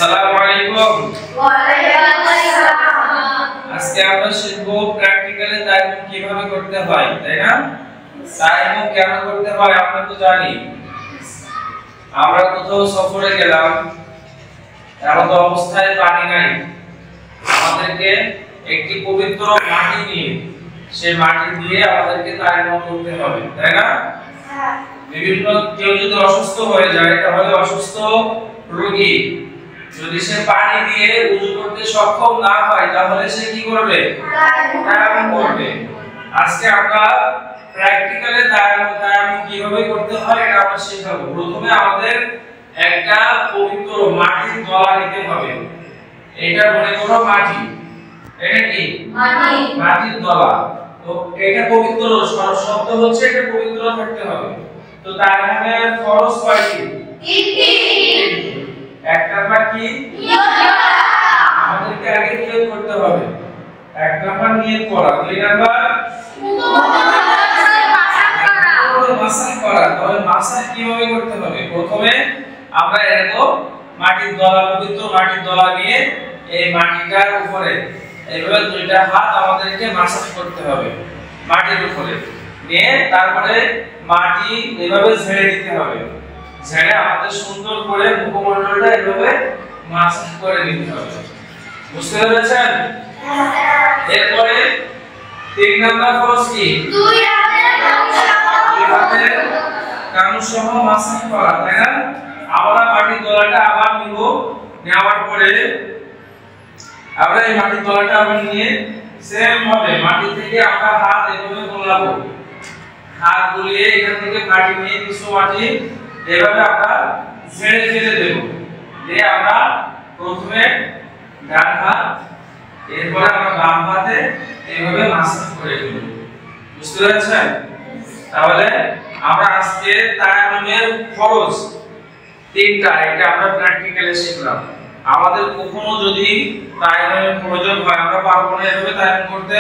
আসসালামু আলাইকুম। ওয়া আলাইকুম আসসালাম। আজকে আমরা শিখব প্র্যাকটিক্যালি তায়াম্মুম কিভাবে করতে হয়, তাই না? তায়াম্মুম কেন করতে হয় আমরা তো জানি। আমরা কোথাও সফরে গেলাম, এমন অবস্থায় পানি নাই, আমাদেরকে একটি পবিত্র মাটি নিয়ে সেই মাটি দিয়ে আমাদেরকে তায়াম্মুম করতে হবে, তাই না? বিভিন্ন কেউ যদি অসুস্থ হয়ে যায় তাহলে অসুস্থ রোগী যদি সে পানি দিয়ে ওযু করতে সক্ষম না হয় তাহলে সে কি করবে? তায়াম্মুম করবে। আজকে আমরা প্র্যাকটিক্যালি তায়াম্মুম কিভাবে করতে হয় এটা আমরা শিখাবো। প্রথমে আমাদের একটা পবিত্র মাটির দলা নিতে হবে। এটা মনে করো মাটি, এটা কি মাটি, মাটির দলা। তো এটা পবিত্র শব্দ হচ্ছে এটা পবিত্র থাকতে হবে। তো তায়াম্মুমের ফরজ কয়টি? তিনটি। এক নাম্বার কি? আমাদেরকে আগে নিয়ত করতে হবে। এক নাম্বার নিয়ত করা, দুই নাম্বার মাসাহ করা। তাহলে মাসাহ কিভাবে করতে হবে? প্রথমে আমরা এরকম মাটির দলা, পবিত্র মাটির দলা নিয়ে এই মাটিটার উপরে এইভাবে দুইটা হাত আমাদেরকে মাসাজ করতে হবে মাটির উপরে নিয়ে, তারপরে মাটি এভাবে ঝেড়ে দিতে হবে। ঝেড়ে আমাদের সুন্দর করে মুখমণ্ডলটা এভাবে মাসাজ করে নিতে হবে। বুঝতে পেরেছেন? এরপরে তিন নাম্বার ফরজ কি? দুই হাতের কান সহ মাসাজ করা, তাই না? আমরা মাটির দলাটা আবার নিব, নেওয়ার পরে আমরা এই মাটির দলাটা আবার নিয়ে সেম ভাবে মাটি থেকে আমরা হাত এভাবে গোলাবো। হাত গুলিয়ে এখান থেকে মাটি নিয়ে কিছু মাটি এভাবে আমরা ঝেড়ে ফেলে দেব। দিয়ে আমরা প্রথমে ডান হাত, এরপরে আমরা বাম হাতে এইভাবে মাসাজ করে দেব। বুঝতে পেরেছেন? তাহলে আমরা আজকে তায়াম্মুমের ফরজ তিনটা, এটা আমরা প্র্যাকটিক্যালি শিখলাম। আমাদের কখনো যদি তায়াম্মুমের প্রয়োজন হয় আমরা পারবো না এভাবে তায়াম্মুম করতে?